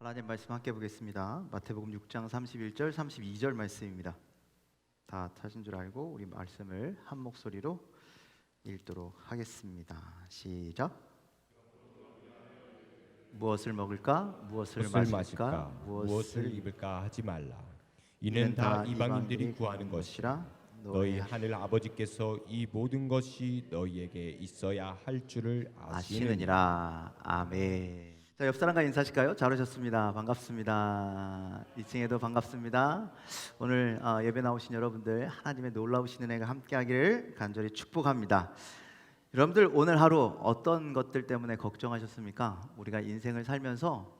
하나님 말씀 함께 보겠습니다. 마태복음 6장 31절 32절 말씀입니다. 다 타신 줄 알고 우리 말씀을 한 목소리로 읽도록 하겠습니다. 시작. 무엇을 먹을까? 무엇을 마실까? 무엇을 입을까 하지 말라. 이는 다 이방인들이 구하는 것이라. 너희 하늘 아버지께서 이 모든 것이 너희에게 있어야 할 줄을 아시느니라. 아멘. 자, 옆 사람과 인사하실까요? 잘 오셨습니다. 반갑습니다. 2층에도 반갑습니다. 오늘 예배 나오신 여러분들 하나님의 놀라우신 은혜가 함께하기를 간절히 축복합니다. 여러분들 오늘 하루 어떤 것들 때문에 걱정하셨습니까? 우리가 인생을 살면서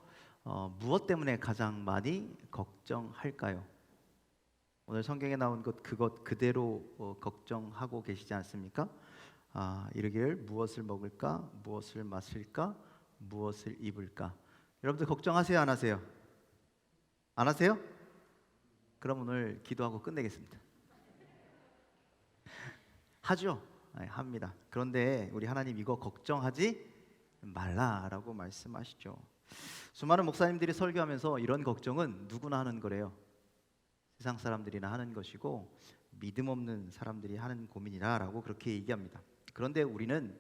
무엇 때문에 가장 많이 걱정할까요? 오늘 성경에 나온 그것 그대로 걱정하고 계시지 않습니까? 이르기를 무엇을 먹을까? 무엇을 마실까? 무엇을 입을까? 여러분들 걱정하세요? 안 하세요? 안 하세요? 그럼 오늘 기도하고 끝내겠습니다. 하죠? 네, 합니다. 그런데 우리 하나님 이거 걱정하지 말라라고 말씀하시죠. 수많은 목사님들이 설교하면서 이런 걱정은 누구나 하는 거래요. 세상 사람들이나 하는 것이고 믿음 없는 사람들이 하는 고민이라고 그렇게 얘기합니다. 그런데 우리는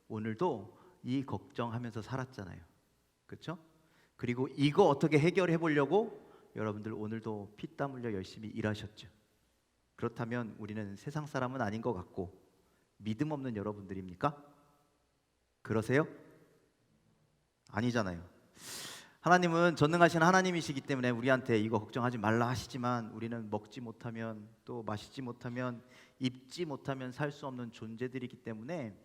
오늘도 이 걱정하면서 살았잖아요. 그렇죠? 그리고 이거 어떻게 해결해 보려고 여러분들 오늘도 피땀 흘려 열심히 일하셨죠. 그렇다면 우리는 세상 사람은 아닌 것 같고 믿음 없는 여러분들입니까? 그러세요? 아니잖아요. 하나님은 전능하신 하나님이시기 때문에 우리한테 이거 걱정하지 말라 하시지만 우리는 먹지 못하면 또 마시지 못하면 입지 못하면 살 수 없는 존재들이기 때문에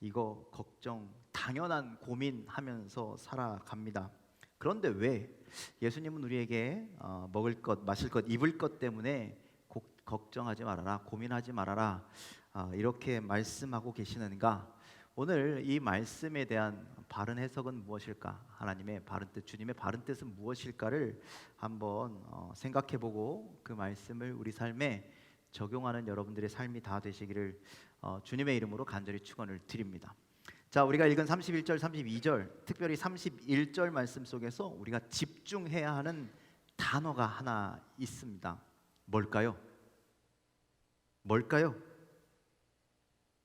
이거 걱정 당연한 고민하면서 살아갑니다. 그런데 왜 예수님은 우리에게 먹을 것, 마실 것, 입을 것 때문에 걱정하지 말아라, 고민하지 말아라 이렇게 말씀하고 계시는가? 오늘 이 말씀에 대한 바른 해석은 무엇일까? 하나님의 바른 뜻, 주님의 바른 뜻은 무엇일까를 한번 생각해보고 그 말씀을 우리 삶에 적용하는 여러분들의 삶이 다 되시기를 주님의 이름으로 간절히 축원을 드립니다. 자, 우리가 읽은 31절, 32절, 특별히 31절 말씀 속에서 우리가 집중해야 하는 단어가 하나 있습니다. 뭘까요? 뭘까요?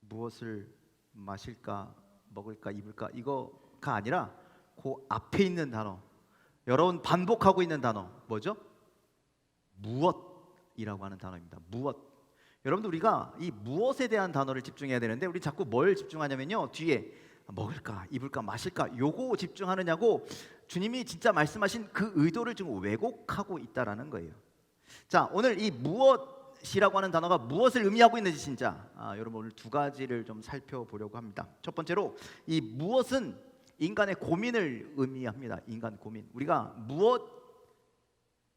무엇을 마실까, 먹을까, 입을까 이거가 아니라 그 앞에 있는 단어, 여러분 반복하고 있는 단어 뭐죠? 무엇이라고 하는 단어입니다. 무엇. 여러분들 우리가 이 무엇에 대한 단어를 집중해야 되는데 우리 자꾸 뭘 집중하냐면요, 뒤에 먹을까, 입을까, 마실까 요거 집중하느냐고 주님이 진짜 말씀하신 그 의도를 지금 왜곡하고 있다라는 거예요. 자, 오늘 이 무엇이라고 하는 단어가 무엇을 의미하고 있는지 진짜 여러분 오늘 두 가지를 좀 살펴보려고 합니다. 첫 번째로 이 무엇은 인간의 고민을 의미합니다. 인간 고민. 우리가 무엇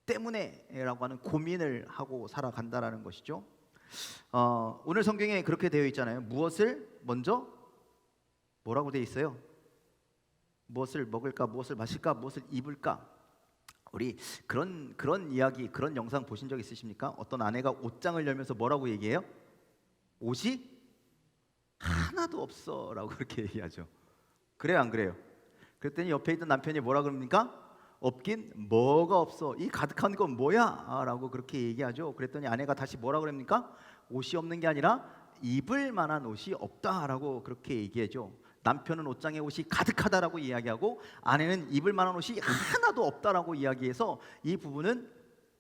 때문에라고 하는 고민을 하고 살아간다라는 것이죠. 오늘 성경에 그렇게 되어 있잖아요. 무엇을 먼저 뭐라고 되어 있어요? 무엇을 먹을까, 무엇을 마실까, 무엇을 입을까? 우리 그런 이야기, 그런 영상 보신 적 있으십니까? 어떤 아내가 옷장을 열면서 뭐라고 얘기해요? 옷이 하나도 없어라고 그렇게 얘기하죠. 그래요, 안 그래요? 그랬더니 옆에 있던 남편이 뭐라 그럽니까? 없긴 뭐가 없어. 이 가득한 건 뭐야? 라고 그렇게 얘기하죠. 그랬더니 아내가 다시 뭐라 그럽니까? 옷이 없는 게 아니라 입을 만한 옷이 없다라고 그렇게 얘기하죠. 남편은 옷장에 옷이 가득하다라고 이야기하고 아내는 입을 만한 옷이 하나도 없다라고 이야기해서 이 부부는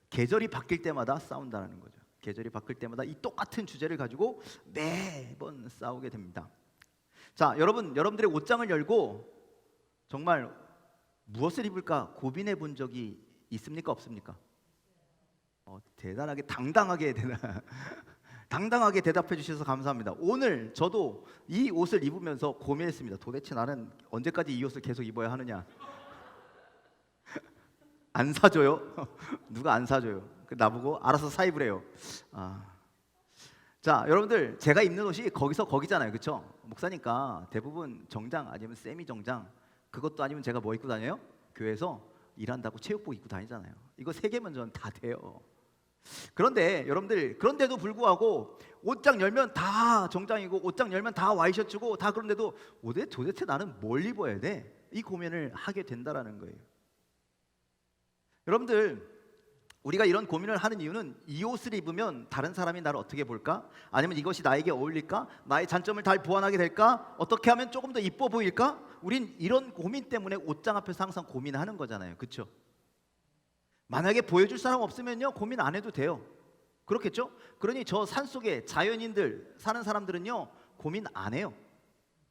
계절이 바뀔 때마다 싸운다는 거죠. 계절이 바뀔 때마다 이 똑같은 주제를 가지고 매번 싸우게 됩니다. 자, 여러분들의 옷장을 열고 정말 무엇을 입을까 고민해 본 적이 있습니까? 없습니까? 대단하게 당당하게 대답해 주셔서 감사합니다. 오늘 저도 이 옷을 입으면서 고민했습니다. 도대체 나는 언제까지 이 옷을 계속 입어야 하느냐? 안 사줘요? 누가 안 사줘요? 나보고 알아서 사입으래요. 자, 여러분들 제가 입는 옷이 거기서 거기잖아요. 그렇죠? 목사니까 대부분 정장 아니면 세미 정장, 그것도 아니면 제가 뭐 입고 다녀요? 교회에서 일한다고 체육복 입고 다니잖아요. 이거 세 개면 저는 다 돼요. 그런데 여러분들, 그런데도 불구하고 옷장 열면 다 정장이고 옷장 열면 다 와이셔츠고 다, 그런데도 도대체 나는 뭘 입어야 돼? 이 고민을 하게 된다라는 거예요. 여러분들, 우리가 이런 고민을 하는 이유는 이 옷을 입으면 다른 사람이 나를 어떻게 볼까? 아니면 이것이 나에게 어울릴까? 나의 장점을 잘 보완하게 될까? 어떻게 하면 조금 더 이뻐 보일까? 우린 이런 고민 때문에 옷장 앞에서 항상 고민하는 거잖아요. 그렇죠? 만약에 보여줄 사람 없으면요, 고민 안 해도 돼요. 그렇겠죠? 그러니 저 산속에 자연인들 사는 사람들은요, 고민 안 해요.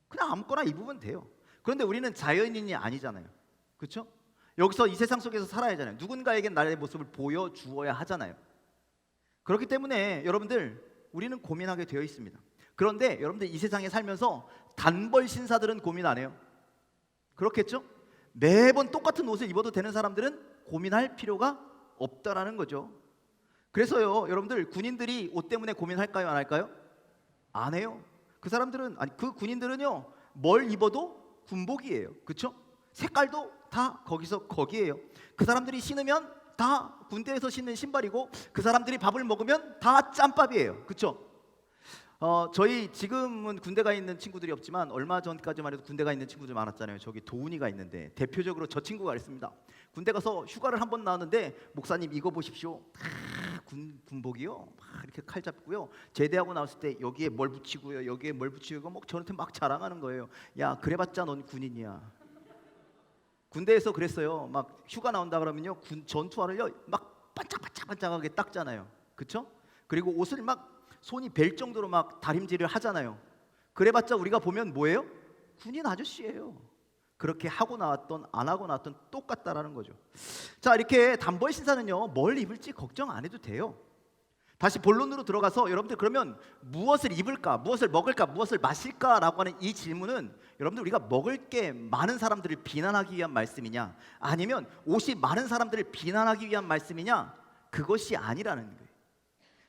그냥 아무거나 입으면 돼요. 그런데 우리는 자연인이 아니잖아요. 그렇죠? 여기서 이 세상 속에서 살아야 하잖아요. 누군가에게 나의 모습을 보여주어야 하잖아요. 그렇기 때문에 여러분들, 우리는 고민하게 되어 있습니다. 그런데 여러분들, 이 세상에 살면서 단벌 신사들은 고민 안 해요. 그렇겠죠? 매번 똑같은 옷을 입어도 되는 사람들은 고민할 필요가 없다라는 거죠. 그래서요, 여러분들, 군인들이 옷 때문에 고민할까요, 안 할까요? 안 해요. 그 사람들은, 아니, 그 군인들은요, 뭘 입어도 군복이에요. 그렇죠? 색깔도 다 거기에요. 그 사람들이 신으면 다 군대에서 신는 신발이고, 그 사람들이 밥을 먹으면 다 짬밥이에요. 그렇죠? 저희 지금은 군대가 있는 친구들이 없지만 얼마 전까지만 해도 군대가 있는 친구들 많았잖아요. 저기 도훈이가 있는데 대표적으로 저 친구가 그랬습니다. 군대 가서 휴가를 한 번 나왔는데, 목사님 이거 보십시오. 군복이요. 막 이렇게 칼 잡고요. 제대하고 나왔을 때 여기에 뭘 붙이고요, 여기에 뭘 붙이고, 뭐 저한테 막 자랑하는 거예요. 야, 그래봤자 넌 군인이야. 군대에서 그랬어요. 막 휴가 나온다 그러면요, 전투화를요 막 반짝반짝반짝하게 닦잖아요. 그렇죠? 그리고 옷을 막 손이 벨 정도로 막 다림질을 하잖아요. 그래봤자 우리가 보면 뭐예요? 군인 아저씨예요. 그렇게 하고 나왔던 안 하고 나왔던 똑같다라는 거죠. 자, 이렇게 단벌 신사는요, 뭘 입을지 걱정 안 해도 돼요. 다시 본론으로 들어가서, 여러분들, 그러면 무엇을 입을까, 무엇을 먹을까, 무엇을 마실까라고 하는 이 질문은, 여러분들, 우리가 먹을 게 많은 사람들을 비난하기 위한 말씀이냐, 아니면 옷이 많은 사람들을 비난하기 위한 말씀이냐, 그것이 아니라는 거예요.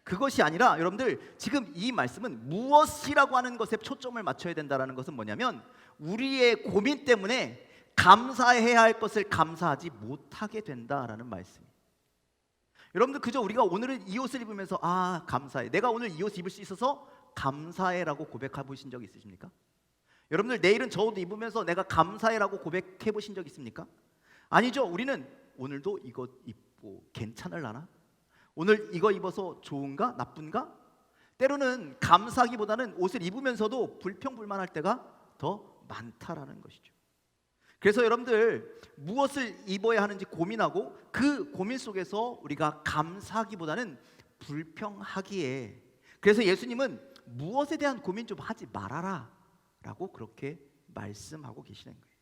그것이 아니라, 여러분들, 지금 이 말씀은 무엇이라고 하는 것에 초점을 맞춰야 된다는 것은 뭐냐면, 우리의 고민 때문에 감사해야 할 것을 감사하지 못하게 된다라는 말씀이에요. 여러분들, 그저 우리가 오늘은 이 옷을 입으면서 감사해, 내가 오늘 이 옷 입을 수 있어서 감사해라고 고백해 보신 적 있으십니까? 여러분들, 내일은 저 옷 입으면서 내가 감사해라고 고백해 보신 적 있습니까? 아니죠. 우리는 오늘도 이거 입고 괜찮을라나? 오늘 이거 입어서 좋은가? 나쁜가? 때로는 감사하기보다는 옷을 입으면서도 불평불만할 때가 더 많다라는 것이죠. 그래서 여러분들, 무엇을 입어야 하는지 고민하고, 그 고민 속에서 우리가 감사하기보다는 불평하기에, 그래서 예수님은 무엇에 대한 고민 좀 하지 말아라 라고 그렇게 말씀하고 계시는 거예요.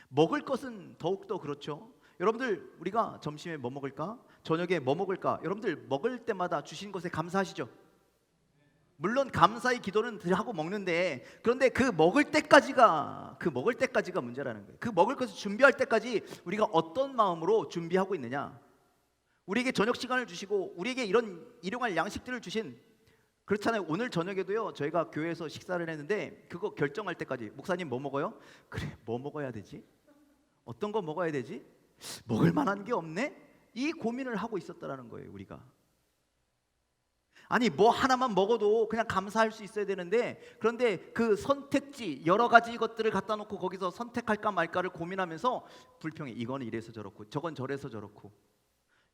먹을 것은 더욱더 그렇죠. 여러분들, 우리가 점심에 뭐 먹을까? 저녁에 뭐 먹을까? 여러분들, 먹을 때마다 주신 것에 감사하시죠? 물론 감사의 기도는 하고 먹는데, 그런데 그 먹을 때까지가 문제라는 거예요. 그 먹을 것을 준비할 때까지 우리가 어떤 마음으로 준비하고 있느냐. 우리에게 저녁 시간을 주시고 우리에게 이런 일용할 양식들을 주신, 그렇잖아요. 오늘 저녁에도요, 저희가 교회에서 식사를 했는데, 그거 결정할 때까지, 목사님 뭐 먹어요? 그래, 뭐 먹어야 되지? 어떤 거 먹어야 되지? 먹을 만한 게 없네? 이 고민을 하고 있었다라는 거예요, 우리가. 아니, 뭐 하나만 먹어도 그냥 감사할 수 있어야 되는데, 그런데 그 선택지, 여러 가지 것들을 갖다 놓고 거기서 선택할까 말까를 고민하면서 불평해. 이거는 이래서 저렇고, 저건 저래서 저렇고.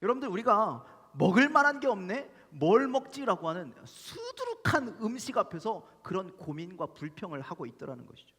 여러분들, 우리가 먹을 만한 게 없네? 뭘 먹지라고 하는 수두룩한 음식 앞에서 그런 고민과 불평을 하고 있더라는 것이죠.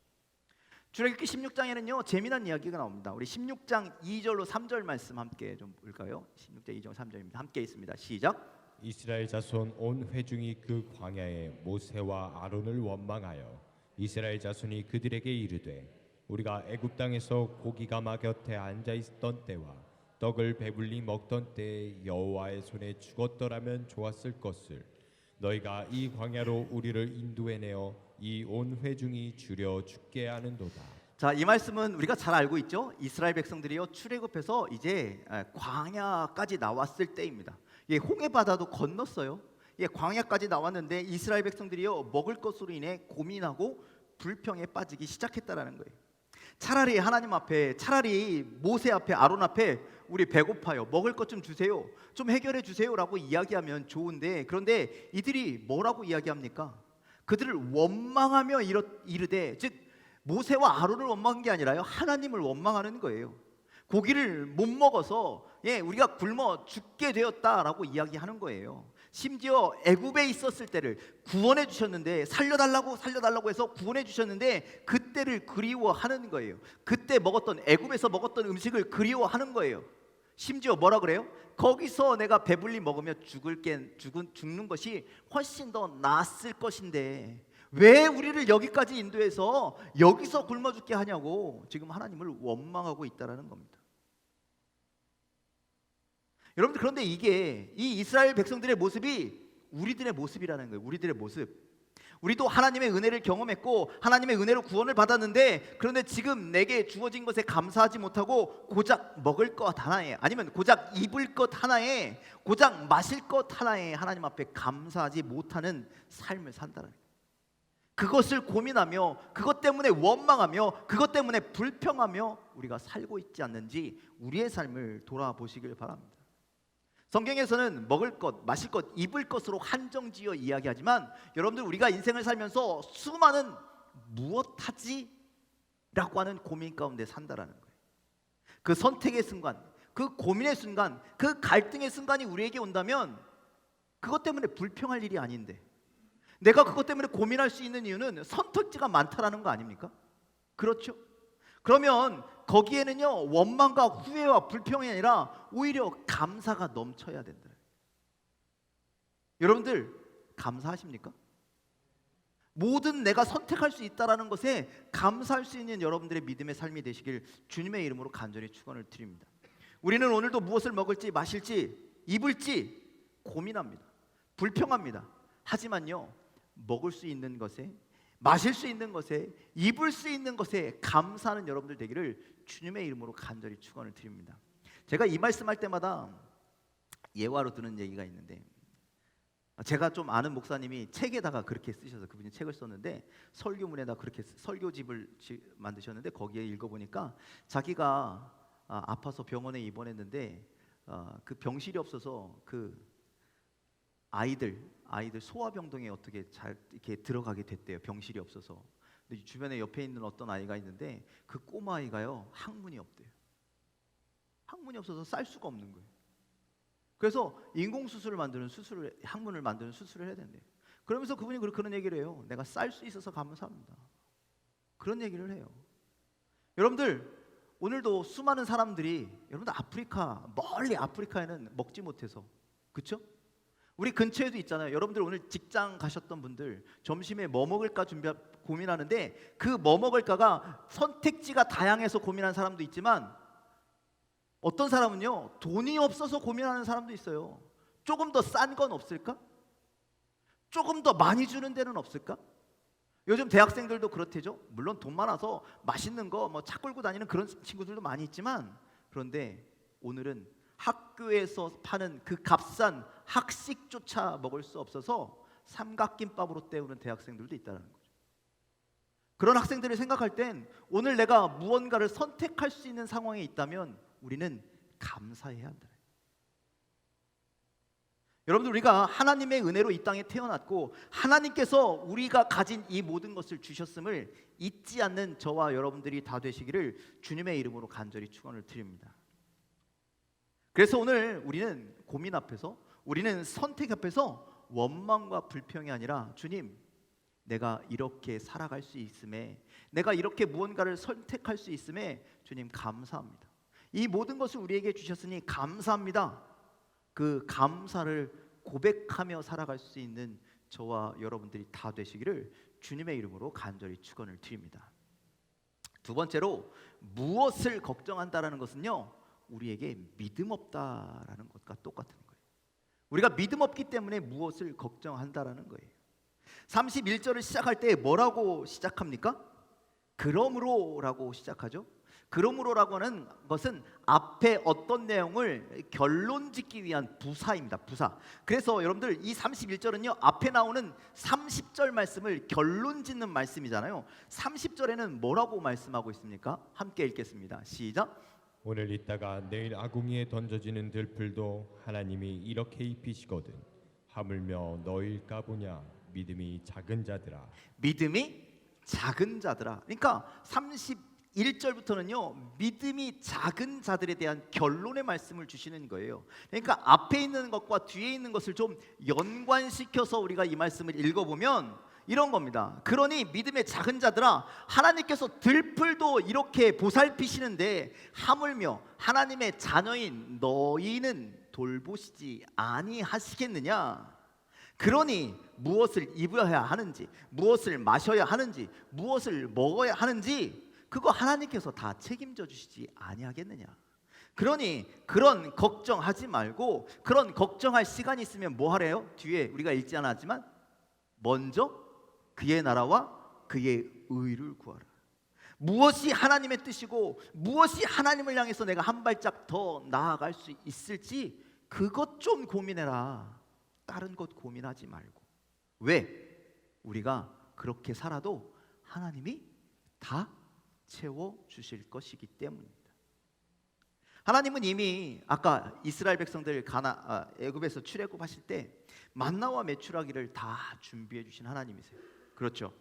출애굽기 16장에는요, 재미난 이야기가 나옵니다. 우리 16장 2절로 3절 말씀 함께 좀 볼까요? 16장 2절 3절입니다. 함께 있습니다. 시작. 이스라엘 자손 온 회중이 그 광야에 모세와 아론을 원망하여 이스라엘 자손이 그들에게 이르되, 우리가 애굽 땅에서 고기가마 곁에 앉아 있던 때와 떡을 배불리 먹던 때에 여호와의 손에 죽었더라면 좋았을 것을 너희가 이 광야로 우리를 인도해내어 이 온 회중이 주려 죽게 하는도다. 자, 이 말씀은 우리가 잘 알고 있죠. 이스라엘 백성들이요, 출애굽해서 이제 광야까지 나왔을 때입니다. 홍해 바다도 건넜어요. 광야까지 나왔는데 이스라엘 백성들이요, 먹을 것으로 인해 고민하고 불평에 빠지기 시작했다라는 거예요. 차라리 하나님 앞에, 차라리 모세 앞에, 아론 앞에 우리 배고파요, 먹을 것 좀 주세요, 좀 해결해 주세요라고 이야기하면 좋은데, 그런데 이들이 뭐라고 이야기합니까? 그들을 원망하며 이르되, 즉 모세와 아론을 원망한 게 아니라요, 하나님을 원망하는 거예요. 고기를 못 먹어서 우리가 굶어 죽게 되었다라고 이야기하는 거예요. 심지어 애굽에 있었을 때를 구원해 주셨는데 살려달라고 해서 구원해 주셨는데 그때를 그리워하는 거예요. 그때 먹었던 애굽에서 먹었던 음식을 그리워하는 거예요. 심지어 뭐라 그래요? 거기서 내가 배불리 먹으며 죽는 것이 훨씬 더 낫을 것인데 왜 우리를 여기까지 인도해서 여기서 굶어 죽게 하냐고 지금 하나님을 원망하고 있다라는 겁니다. 여러분들, 그런데 이게 이 이스라엘 백성들의 모습이 우리들의 모습이라는 거예요. 우리들의 모습. 우리도 하나님의 은혜를 경험했고 하나님의 은혜로 구원을 받았는데, 그런데 지금 내게 주어진 것에 감사하지 못하고 고작 먹을 것 하나에, 아니면 고작 입을 것 하나에, 고작 마실 것 하나에 하나님 앞에 감사하지 못하는 삶을 산다는 거예요. 그것을 고민하며 그것 때문에 원망하며 그것 때문에 불평하며 우리가 살고 있지 않는지 우리의 삶을 돌아보시길 바랍니다. 성경에서는 먹을 것, 마실 것, 입을 것으로 한정지어 이야기하지만 여러분들, 우리가 인생을 살면서 수많은 무엇하지? 라고 하는 고민 가운데 산다라는 거예요. 그 선택의 순간, 그 고민의 순간, 그 갈등의 순간이 우리에게 온다면 그것 때문에 불평할 일이 아닌데, 내가 그것 때문에 고민할 수 있는 이유는 선택지가 많다라는 거 아닙니까? 그렇죠? 그러면 거기에는요, 원망과 후회와 불평이 아니라 오히려 감사가 넘쳐야 된다. 여러분들 감사하십니까? 모든 내가 선택할 수 있다라는 것에 감사할 수 있는 여러분들의 믿음의 삶이 되시길 주님의 이름으로 간절히 축원을 드립니다. 우리는 오늘도 무엇을 먹을지 마실지 입을지 고민합니다. 불평합니다. 하지만요, 먹을 수 있는 것에, 마실 수 있는 것에, 입을 수 있는 것에 감사하는 여러분들 되기를 주님의 이름으로 간절히 축원을 드립니다. 제가 이 말씀할 때마다 예화로 드는 얘기가 있는데, 제가 좀 아는 목사님이 책에다가 그렇게 쓰셔서, 그분이 책을 썼는데 설교문에다 그렇게 설교집을 만드셨는데, 거기에 읽어보니까 자기가 아파서 병원에 입원했는데 그 병실이 없어서 그 아이들 소아병동에 어떻게 잘 이렇게 들어가게 됐대요. 병실이 없어서. 근데 주변에 옆에 있는 어떤 아이가 있는데 그 꼬마 아이가요, 항문이 없대요. 항문이 없어서 쌀 수가 없는 거예요. 그래서 항문을 만드는 수술을 해야 된대요. 그러면서 그분이 그런 얘기를 해요. 내가 쌀 수 있어서 감사합니다. 그런 얘기를 해요. 여러분들, 오늘도 수많은 사람들이, 여러분들 멀리 아프리카에는 먹지 못해서, 그렇죠? 우리 근처에도 있잖아요. 여러분들 오늘 직장 가셨던 분들 점심에 뭐 먹을까 고민하는데, 그 뭐 먹을까가 선택지가 다양해서 고민하는 사람도 있지만, 어떤 사람은요, 돈이 없어서 고민하는 사람도 있어요. 조금 더 싼 건 없을까? 조금 더 많이 주는 데는 없을까? 요즘 대학생들도 그렇대죠. 물론 돈 많아서 맛있는 거 차 끌고 다니는 그런 친구들도 많이 있지만, 그런데 오늘은 학교에서 파는 그 값싼 학식조차 먹을 수 없어서 삼각김밥으로 때우는 대학생들도 있다는 거죠. 그런 학생들을 생각할 땐 오늘 내가 무언가를 선택할 수 있는 상황에 있다면 우리는 감사해야 한다. 여러분들, 우리가 하나님의 은혜로 이 땅에 태어났고 하나님께서 우리가 가진 이 모든 것을 주셨음을 잊지 않는 저와 여러분들이 다 되시기를 주님의 이름으로 간절히 축원을 드립니다. 그래서 오늘 우리는 고민 앞에서, 우리는 선택 앞에서 원망과 불평이 아니라, 주님, 내가 이렇게 살아갈 수 있음에, 내가 이렇게 무언가를 선택할 수 있음에 주님 감사합니다. 이 모든 것을 우리에게 주셨으니 감사합니다. 그 감사를 고백하며 살아갈 수 있는 저와 여러분들이 다 되시기를 주님의 이름으로 간절히 축원을 드립니다. 두 번째로, 무엇을 걱정한다라는 것은요, 우리에게 믿음 없다라는 것과 똑같은 거예요. 우리가 믿음 없기 때문에 무엇을 걱정한다라는 거예요. 31절을 시작할 때 뭐라고 시작합니까? 그러므로라고 시작하죠. 그러므로라고 하는 것은 앞에 어떤 내용을 결론 짓기 위한 부사입니다. 부사. 그래서 여러분들, 이 31절은요, 앞에 나오는 30절 말씀을 결론 짓는 말씀이잖아요. 30절에는 뭐라고 말씀하고 있습니까? 함께 읽겠습니다. 시작. 오늘 있다가 내일 아궁이에 던져지는 들풀도 하나님이 이렇게 입히시거든. 하물며 너일까 보냐. 믿음이 작은 자들아. 믿음이 작은 자들아. 그러니까 1절부터는요 믿음이 작은 자들에 대한 결론의 말씀을 주시는 거예요. 그러니까 앞에 있는 것과 뒤에 있는 것을 좀 연관시켜서 우리가 이 말씀을 읽어보면 이런 겁니다. 그러니 믿음의 작은 자들아, 하나님께서 들풀도 이렇게 보살피시는데 하물며 하나님의 자녀인 너희는 돌보시지 아니하시겠느냐. 그러니 무엇을 입어야 하는지, 무엇을 마셔야 하는지, 무엇을 먹어야 하는지 그거 하나님께서 다 책임져 주시지 아니하겠느냐. 그러니 그런 걱정하지 말고, 그런 걱정할 시간이 있으면 뭐 하래요? 뒤에 우리가 읽지 않았지만 먼저 그의 나라와 그의 의를 구하라. 무엇이 하나님의 뜻이고 무엇이 하나님을 향해서 내가 한 발짝 더 나아갈 수 있을지 그것 좀 고민해라. 다른 것 고민하지 말고. 왜? 우리가 그렇게 살아도 하나님이 다 채워주실 것이기 때문입니다. 하나님은 이미 아까 이스라엘 백성들 애굽에서 출애굽하실 때 만나와 메추라기를 다 준비해 주신 하나님이세요. 그렇죠?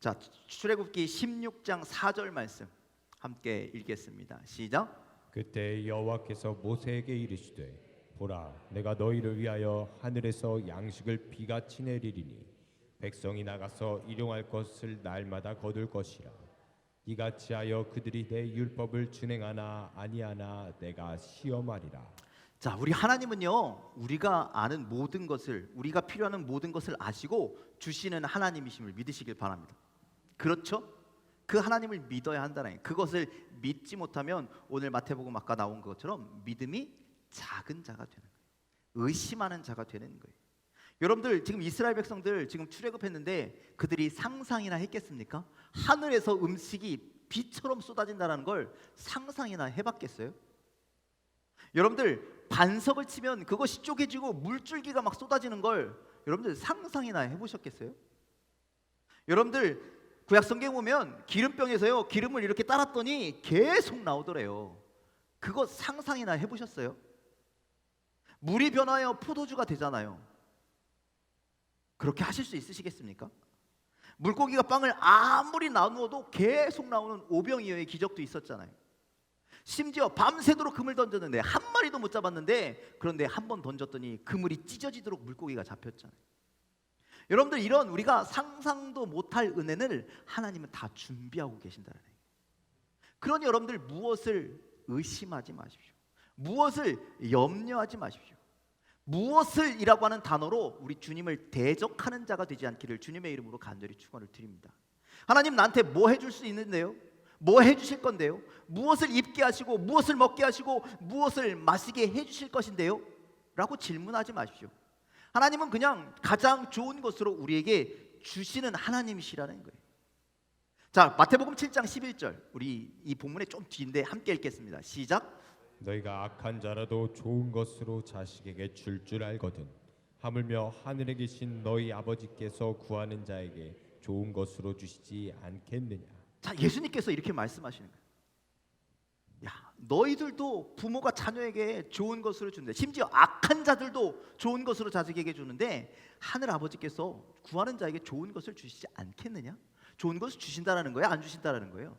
자, 출애굽기 16장 4절 말씀 함께 읽겠습니다. 시작. 그때 여호와께서 모세에게 이르시되 보라, 내가 너희를 위하여 하늘에서 양식을 비같이 내리리니 백성이 나가서 일용할 것을 날마다 거둘 것이라. 이같이 하여 그들이 내 율법을 준행하나 아니하나 내가 시험하리라. 자, 우리 하나님은요 우리가 아는 모든 것을, 우리가 필요한 모든 것을 아시고 주시는 하나님이심을 믿으시길 바랍니다. 그렇죠? 그 하나님을 믿어야 한다는 거예요. 그것을 믿지 못하면 오늘 마태복음 아까 나온 것처럼 믿음이 작은 자가 되는 거예요. 의심하는 자가 되는 거예요. 여러분들 지금 이스라엘 백성들 지금 출애굽했는데 그들이 상상이나 했겠습니까? 하늘에서 음식이 비처럼 쏟아진다는 걸 상상이나 해봤겠어요? 여러분들 반석을 치면 그것이 쪼개지고 물줄기가 막 쏟아지는 걸 여러분들 상상이나 해보셨겠어요? 여러분들 구약 성경 보면 기름병에서요 기름을 이렇게 따랐더니 계속 나오더래요. 그거 상상이나 해보셨어요? 물이 변하여 포도주가 되잖아요. 그렇게 하실 수 있으시겠습니까? 물고기가 빵을 아무리 나누어도 계속 나오는 오병이어의 기적도 있었잖아요. 심지어 밤새도록 그물 던졌는데 한 마리도 못 잡았는데, 그런데 한 번 던졌더니 그물이 찢어지도록 물고기가 잡혔잖아요. 여러분들 이런 우리가 상상도 못할 은혜를 하나님은 다 준비하고 계신다는 거예요. 그러니 여러분들 무엇을 의심하지 마십시오. 무엇을 염려하지 마십시오. 무엇을 이라고 하는 단어로 우리 주님을 대적하는 자가 되지 않기를 주님의 이름으로 간절히 축원을 드립니다. 하나님 나한테 뭐 해줄 수 있는데요? 뭐 해주실 건데요? 무엇을 입게 하시고 무엇을 먹게 하시고 무엇을 마시게 해주실 것인데요? 라고 질문하지 마십시오. 하나님은 그냥 가장 좋은 것으로 우리에게 주시는 하나님이시라는 거예요. 자, 마태복음 7장 11절 우리 이 본문의 좀 뒤인데 함께 읽겠습니다. 시작. 너희가 악한 자라도 좋은 것으로 자식에게 줄 알거든 하물며 하늘에 계신 너희 아버지께서 구하는 자에게 좋은 것으로 주시지 않겠느냐. 자, 예수님께서 이렇게 말씀하시는 거예요. 야, 너희들도 부모가 자녀에게 좋은 것으로 준대. 심지어 악한 자들도 좋은 것으로 자식에게 주는데 하늘 아버지께서 구하는 자에게 좋은 것을 주시지 않겠느냐? 좋은 것을 주신다라는 거예요? 안 주신다라는 거예요?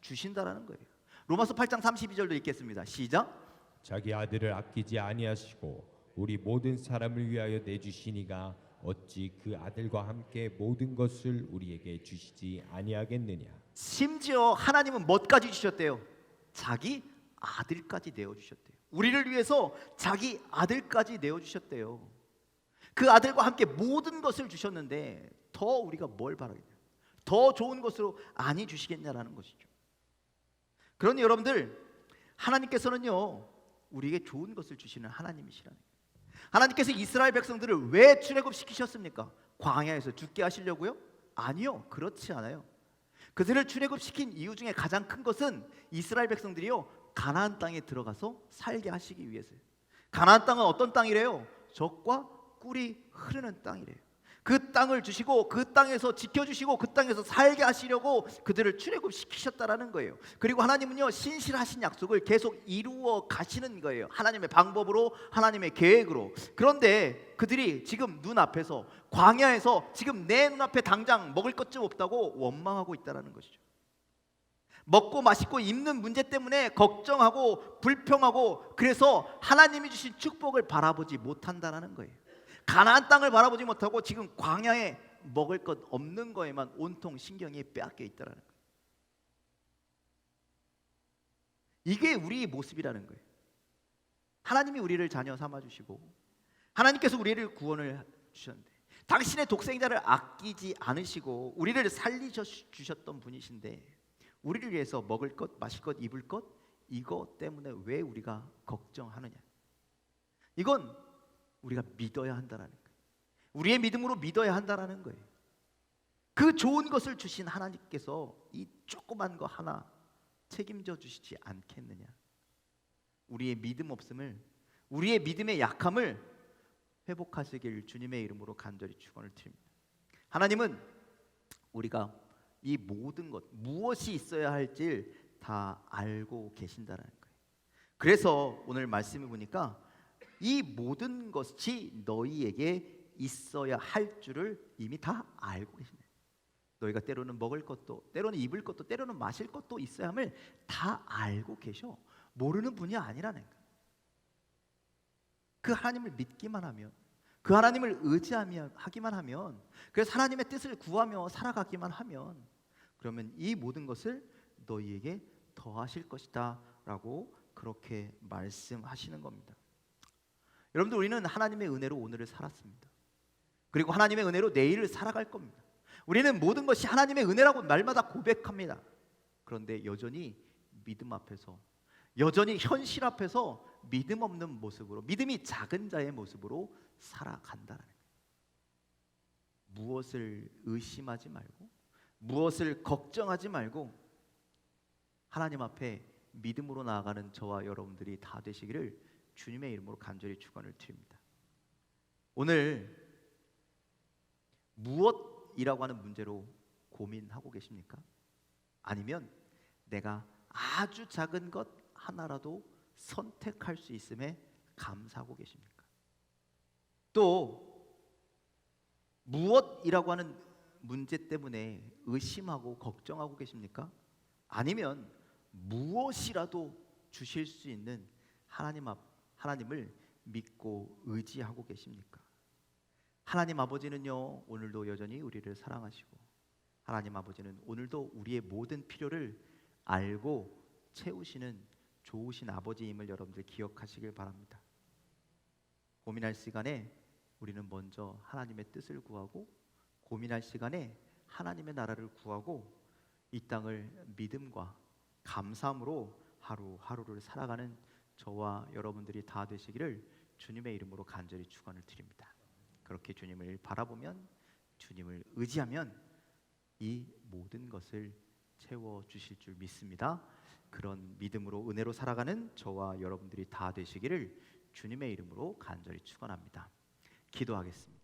주신다라는 거예요. 로마서 8장 32절도 읽겠습니다. 시작. 자기 아들을 아끼지 아니하시고 우리 모든 사람을 위하여 내주시니가 어찌 그 아들과 함께 모든 것을 우리에게 주시지 아니하겠느냐. 심지어 하나님은 뭐까지 주셨대요? 자기 아들까지 내어주셨대요. 우리를 위해서 자기 아들까지 내어주셨대요. 그 아들과 함께 모든 것을 주셨는데 더 우리가 뭘 바라겠냐? 더 좋은 것으로 아니 주시겠냐라는 것이죠. 그러니 여러분들 하나님께서는요 우리에게 좋은 것을 주시는 하나님이시라는 거예요. 하나님께서 이스라엘 백성들을 왜 출애굽시키셨습니까? 광야에서 죽게 하시려고요? 아니요, 그렇지 않아요. 그들을 출애굽시킨 이유 중에 가장 큰 것은 이스라엘 백성들이요 가나안 땅에 들어가서 살게 하시기 위해서예요. 가나안 땅은 어떤 땅이래요? 젖과 꿀이 흐르는 땅이래요. 그 땅을 주시고 그 땅에서 지켜주시고 그 땅에서 살게 하시려고 그들을 출애굽시키셨다라는 거예요. 그리고 하나님은요 신실하신 약속을 계속 이루어 가시는 거예요. 하나님의 방법으로, 하나님의 계획으로. 그런데 그들이 지금 눈앞에서 광야에서 지금 내 눈앞에 당장 먹을 것 좀 없다고 원망하고 있다라는 것이죠. 먹고 마시고 입는 문제 때문에 걱정하고 불평하고 그래서 하나님이 주신 축복을 바라보지 못한다라는 거예요. 가나안 땅을 바라보지 못하고 지금 광야에 먹을 것 없는 거에만 온통 신경이 빼앗겨 있다라는 거예요. 이게 우리의 모습이라는 거예요. 하나님이 우리를 자녀 삼아 주시고 하나님께서 우리를 구원을 주셨는데 당신의 독생자를 아끼지 않으시고 우리를 살리셔 주셨던 분이신데 우리를 위해서 먹을 것, 마실 것, 입을 것 이것 때문에 왜 우리가 걱정하느냐? 이건 우리가 믿어야 한다라는 거예요. 우리의 믿음으로 믿어야 한다라는 거예요. 그 좋은 것을 주신 하나님께서 이 조그만 거 하나 책임져 주시지 않겠느냐? 우리의 믿음 없음을, 우리의 믿음의 약함을 회복하시길 주님의 이름으로 간절히 축원을 드립니다. 하나님은 우리가 이 모든 것 무엇이 있어야 할지 다 알고 계신다는 거예요. 그래서 오늘 말씀을 보니까 이 모든 것이 너희에게 있어야 할 줄을 이미 다 알고 계십니다. 너희가 때로는 먹을 것도 때로는 입을 것도 때로는 마실 것도 있어야 함을 다 알고 계셔. 모르는 분이 아니라는 거예요. 그 하나님을 믿기만 하면 그 하나님을 의지하기만 하면 그래서 하나님의 뜻을 구하며 살아가기만 하면 그러면 이 모든 것을 너희에게 더하실 것이다 라고 그렇게 말씀하시는 겁니다. 여러분들 우리는 하나님의 은혜로 오늘을 살았습니다. 그리고 하나님의 은혜로 내일을 살아갈 겁니다. 우리는 모든 것이 하나님의 은혜라고 말마다 고백합니다. 그런데 여전히 믿음 앞에서 여전히 현실 앞에서 믿음 없는 모습으로 믿음이 작은 자의 모습으로 살아간다는 거예요. 무엇을 의심하지 말고 무엇을 걱정하지 말고 하나님 앞에 믿음으로 나아가는 저와 여러분들이 다 되시기를 주님의 이름으로 간절히 축원을 드립니다. 오늘 무엇이라고 하는 문제로 고민하고 계십니까? 아니면 내가 아주 작은 것 하나라도 선택할 수 있음에 감사하고 계십니까? 또 무엇이라고 하는 문제 때문에 의심하고 걱정하고 계십니까? 아니면 무엇이라도 주실 수 있는 하나님을 믿고 의지하고 계십니까? 하나님 아버지는요 오늘도 여전히 우리를 사랑하시고 하나님 아버지는 오늘도 우리의 모든 필요를 알고 채우시는 좋으신 아버지임을 여러분들 기억하시길 바랍니다. 고민할 시간에 우리는 먼저 하나님의 뜻을 구하고 고민할 시간에 하나님의 나라를 구하고 이 땅을 믿음과 감사함으로 하루하루를 살아가는 저와 여러분들이 다 되시기를 주님의 이름으로 간절히 축원을 드립니다. 그렇게 주님을 바라보면 주님을 의지하면 이 모든 것을 채워주실 줄 믿습니다. 그런 믿음으로 은혜로 살아가는 저와 여러분들이 다 되시기를 주님의 이름으로 간절히 축원합니다. 기도하겠습니다.